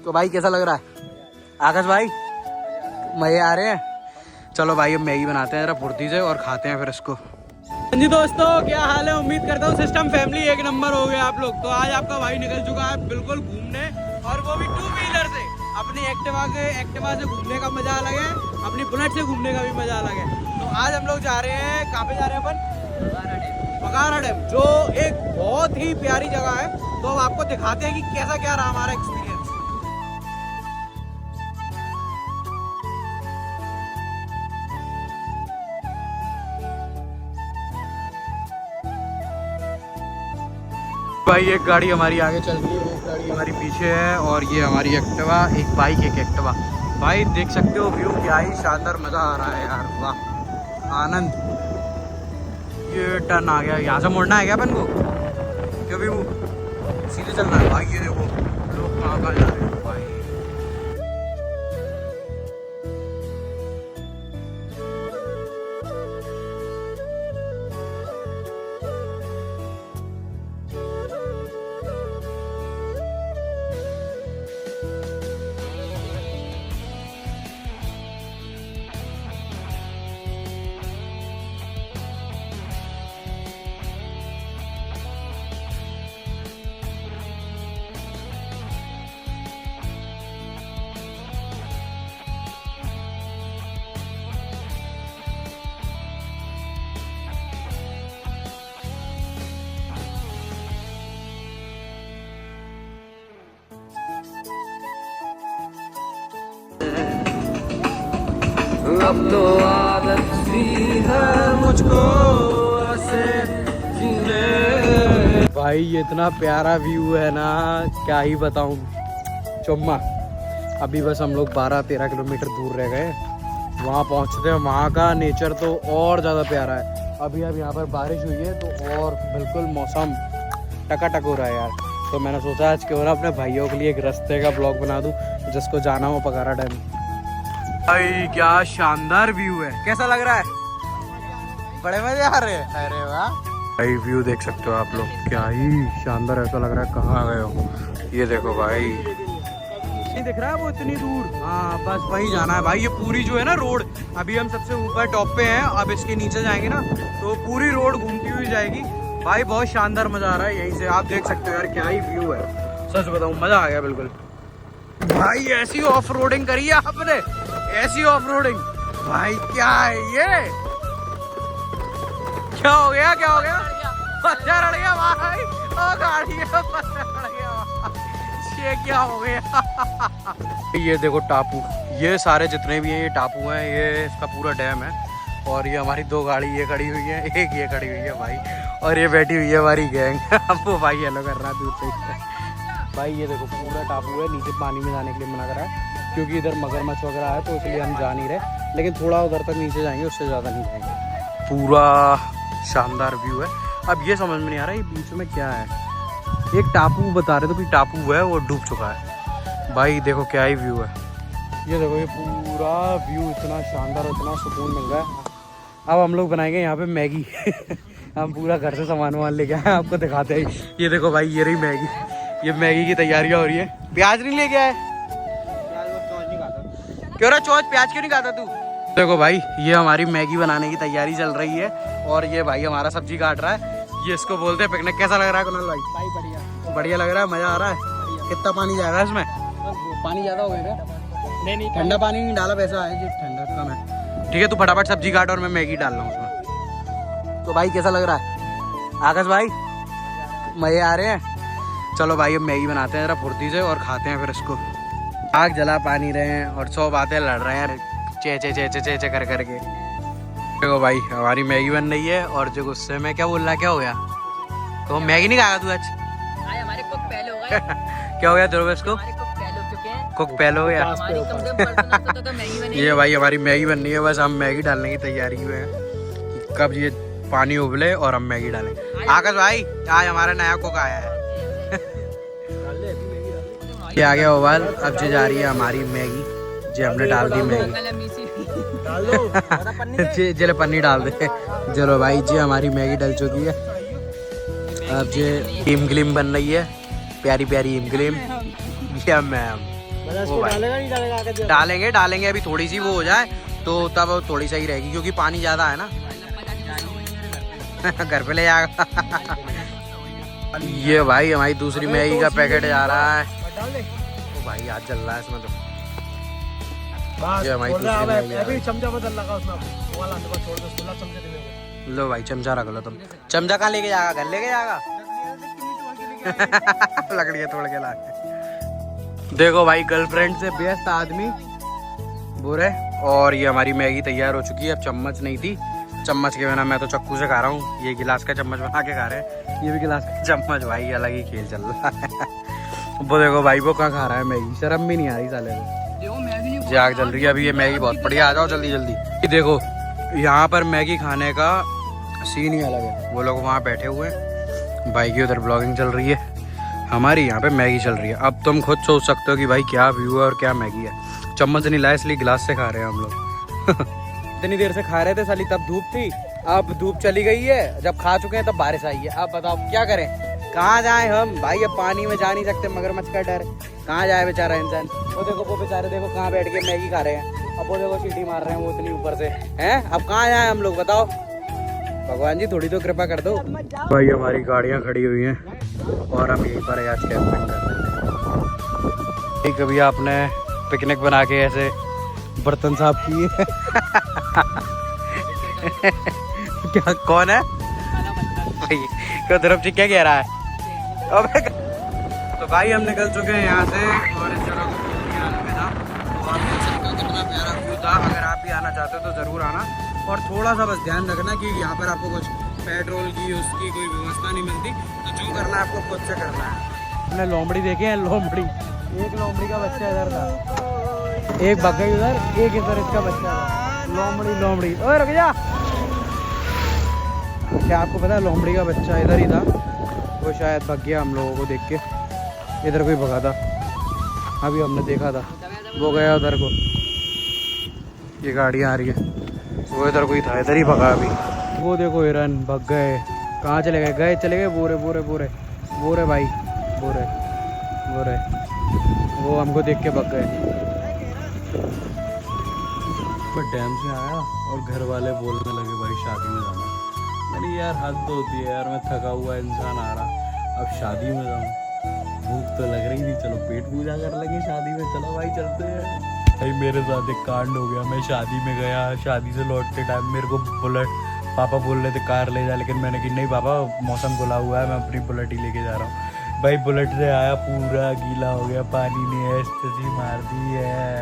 तो भाई कैसा लग रहा है आकाश भाई? मजे आ रहे हैं? चलो भाई अब मैगी बनाते हैं जरा फुर्ती से और खाते हैं फिर इसको। हाँ जी दोस्तों, क्या हाल है? उम्मीद करता हूँ सिस्टम फैमिली एक नंबर हो गया आप लोग। तो आज आपका भाई निकल चुका है बिल्कुल घूमने, और वो भी 2 व्हीलर से। अपनी एक्टिवा से घूमने का मजा अलग है, अपनी बुलेट से घूमने का भी मजा अलग है। तो आज हम लोग जा रहे हैं, कहाँ पे जा रहे हैं अपन? बघारा डैम, जो एक बहुत ही प्यारी जगह है। तो अब आपको दिखाते हैं कि कैसा क्या रहा हमारा एक्सपीरियंस। भाई एक गाड़ी हमारी आगे चल रही है, एक गाड़ी हमारी पीछे है, और ये हमारी एक्टिवा, एक बाइक एक एक्टिवा। भाई देख सकते हो व्यू, क्या ही शानदार, मजा आ रहा है यार, वाह आनंद। ये टर्न आ गया, यहाँ से मुड़ना है क्या अपन को? क्यों भी वो सीधे चलना है भाई। ये देखो लोग कहाँ कहाँ जा रहे हैं भाई। अब तो आदत सी है मुझको ऐसे जीने। भाई ये इतना प्यारा व्यू है ना, क्या ही बताऊं चुम्मा। अभी बस हम लोग 12-13 किलोमीटर दूर रह गए, वहाँ पहुँचते हैं। वहाँ का नेचर तो और ज़्यादा प्यारा है। अभी अब यहाँ पर बारिश हुई है तो और बिल्कुल मौसम टकाटक हो रहा है यार। तो मैंने सोचा आज क्यों ना अपने भाइयों के लिए एक रास्ते का ब्लॉग बना दूँ, जिसको जाना हो बघारा डैम। भाई क्या शानदार व्यू है, कैसा लग रहा है? बड़े मजे आ रहे हैं। अरे वाह भाई, व्यू देख सकते हो आप लोग, क्या ही शानदार, ऐसा लग रहा है कहाँ आ गए हो। ये देखो भाई, नहीं दिख रहा है वो इतनी दूर? हाँ बस वही जाना है भाई। ये पूरी जो है ना रोड, अभी हम सबसे ऊपर टॉप पे हैं, अब इसके नीचे जाएंगे ना तो पूरी रोड घूमती हुई जाएगी। भाई बहुत शानदार मजा आ रहा है यहीं से, आप देख सकते हो यार, क्या ही व्यू है। सच बताऊँ मजा आ गया बिल्कुल। भाई ऐसी ऑफ रोडिंग करी है आपने, ऐसी ऑफ रोडिंग भाई, क्या है ये? क्या हो गया, क्या हो गया? पत्थर अड़ गया भाई, ओ गाड़ी पत्थर अड़ गया, ये क्या हो गया? ये देखो टापू, ये सारे जितने भी हैं ये टापू हैं, ये इसका पूरा डैम है। और ये हमारी 2 गाड़ी ये खड़ी हुई है, एक ये खड़ी हुई है भाई, और ये बैठी हुई है हमारी गैंग। वो भाई हेलो कर रहा है दूर से। भाई ये देखो पूरा टापू है, नीचे पानी में जाने के लिए मना करा है क्योंकि इधर मगरमच्छ वगैरह है, तो इसलिए हम जा नहीं रहे। लेकिन थोड़ा उधर तक नीचे जाएंगे, उससे ज़्यादा नहीं जाएंगे। पूरा शानदार व्यू है। अब ये समझ में नहीं आ रहा ये बीच में क्या है। एक टापू बता रहे थे कि टापू है वो डूब चुका है। भाई देखो क्या ही व्यू है, ये देखो ये पूरा व्यू इतना शानदार, इतना सुकून मिल रहा है। अब हम लोग बनाएंगे यहाँ पे मैगी। हम पूरा घर से सामान वामान लेके आए, आपको दिखाते हैं। ये देखो भाई, ये रही मैगी, ये मैगी की तैयारियां हो रही है। प्याज नहीं लेके आए? क्यों रहा चौथ, प्याज क्यों नहीं खाता तू? देखो भाई, ये हमारी मैगी बनाने की तैयारी चल रही है, और ये भाई हमारा सब्जी काट रहा है। ये इसको बोलते हैं पिकनिक। कैसा लग रहा है कुणाल भाई? भाई बढ़िया, बढ़िया लग रहा है, मजा आ रहा है। कितना पानी जा रहा है इसमें? पानी ज्यादा हो गया? नहीं, ठंडा पानी नहीं डाला, वैसा है जी, ठंडा कम है। ठीक है, तू फटाफट सब्जी काट और मैं मैगी डाल रहा हूँ उसमें। तो भाई कैसा लग रहा है आकाश भाई? मजे आ रहे हैं? चलो भाई अब मैगी बनाते हैं जरा फुर्ती से और खाते हैं फिर इसको। आग जला पा नहीं रहे हैं और 100 बातें लड़ रहे हैं चे चे चे चे चे चे कर करके। देखो भाई हमारी मैगी बन रही है, और जो गुस्से में क्या बोल रहा है, क्या हो गया? तो मैगी नहीं खाया तू आज? हमारे कुक पहले हो गए। क्या हो गया ध्रुवेश को? कुक पहले हो गया। ये भाई हमारी मैगी बन रही है, बस हम मैगी डालने की तैयारी में है। कब ये पानी उबले और हम मैगी डालें। आकाश भाई आज हमारा नया कुक आया है। ये आ गया उबाल, अब जो जा रही है हमारी मैगी, जो हमने डाल दी मैगी। चलो पन्नी डाल दे। चलो भाई जी हमारी मैगी डल चुकी है। अब जो इमग्लिम बन रही है, प्यारी प्यारी इमग्लिम। मैम वो भाई नहीं डालेगा आगे डालेंगे डालेंगे, अभी थोड़ी सी वो हो जाए तो तब थोड़ी सही रहेगी, क्योंकि पानी ज्यादा है ना। घर पे ले जाएगा। ये भाई हमारी दूसरी मैगी का पैकेट जा रहा है। ओ भाई आज चल रहा है इसमें तो। ये हमारी दूसरी मैगी आ रही है। चमचा बदल लगा उसमें, वो वाला अंदर छोड़ दो, खुला चमचा देने को। लो भाई चमचा रख लो तुम। चमचा कहाँ लेके जाएगा, घर लेके जाएगा। लकड़ियाँ तोड़ के ला के। देखो भाई गर्लफ्रेंड से व्यस्त आदमी बुरे। और ये हमारी मैगी तैयार हो चुकी है। अब चम्मच नहीं थी, चम्मच के बिना मैं तो चक्कू से खा रहा हूँ। ये गिलास का चम्मच बना के खा रहे हैं, ये भी गिलास का चम्मच। भाई अलग ही खेल चल रहा है। वो देखो भाई वो कहाँ खा रहा है मैगी, शर्म भी नहीं आ रही साले को। जाग जल रही है अभी ये मैगी बहुत बढ़िया। आ जाओ जल्दी जल्दी। ये देखो यहाँ पर मैगी खाने का सीन ही अलग है। वो लोग वहाँ बैठे हुए हैं, भाई की उधर ब्लॉगिंग चल रही है, हमारी यहाँ पे मैगी चल रही है। अब तुम खुद सोच सकते हो कि भाई क्या व्यू है और क्या मैगी है। चम्मच नहीं लाया इसलिए गिलास से खा रहे हैं हम लोग। इतनी देर से खा रहे थे साली, तब धूप थी, अब धूप चली गई है। जब खा चुके हैं तब बारिश आई है। अब बताओ क्या करें, कहाँ जाएं हम भाई। अब पानी में जा नहीं सकते, मगरमच्छ का डर, कहाँ जाए बेचारा इंसान। वो देखो वो बेचारे देखो कहाँ बैठ के मैगी खा रहे हैं। अब वो देखो सीटी मार रहे हैं वो इतनी ऊपर से हैं। अब कहाँ जाए हम लोग बताओ, भगवान जी थोड़ी तो कृपा कर दो। भाई हमारी गाड़ियाँ खड़ी हुई हैं और हम यहीं पर आज कैंपिंग कर रहे हैं। कभी आपने पिकनिक बना के ऐसे बर्तन साफ किए? क्या कौन है भाई, क्या तरफ से क्या कह रहा है? अबे तो भाई हम निकल चुके हैं यहाँ से और इस जगह को था। तो आप देख सकते हो कितना प्यारा व्यू था। अगर आप भी आना चाहते हो तो ज़रूर आना। और थोड़ा सा बस ध्यान रखना कि यहाँ पर आपको कुछ पेट्रोल की उसकी कोई व्यवस्था नहीं मिलती, तो जो करना है आपको खुद से करना है। हमने लोमड़ी देखे हैं, लोमड़ी, एक लोमड़ी का बच्चा इधर था, एक बग्गा उधर, एक इधर इसका बच्चा था। लोमड़ी लोमड़ी ओए रुक जा। क्या आपको पता है लोमड़ी का बच्चा इधर ही था, वो शायद भग गया हम लोगों को देख के। इधर कोई भगा था, अभी हमने देखा था, वो गया उधर को। ये गाड़ियाँ आ रही है, वो इधर कोई था, इधर ही भगा अभी। वो देखो हिरन भग गए, कहाँ चले गए, गए चले गए। बोरे बोरे बोरे बोरे भाई, बोरे बोरे, वो हमको देख के भग गए। मैं डैम से आया और घर वाले बोलने लगे भाई शादी में जाना। मैंने यार हद होती है यार, मैं थका हुआ इंसान आ रहा, अब शादी में जाऊँ, भूख तो लग रही थी, चलो पेट पूजा कर लेंगे शादी में, चलो भाई चलते हैं। भाई मेरे साथ एक कांड हो गया। मैं शादी में गया, शादी से लौटते टाइम मेरे को बुलेट, पापा बोल रहे थे कार ले जा, लेकिन मैंने कि नहीं पापा मौसम खुला हुआ है, मैं अपनी बुलेट ही लेके जा रहा हूँ। भाई बुलेट से आया, पूरा गीला हो गया, पानी ने एस्टेसी मार दी है।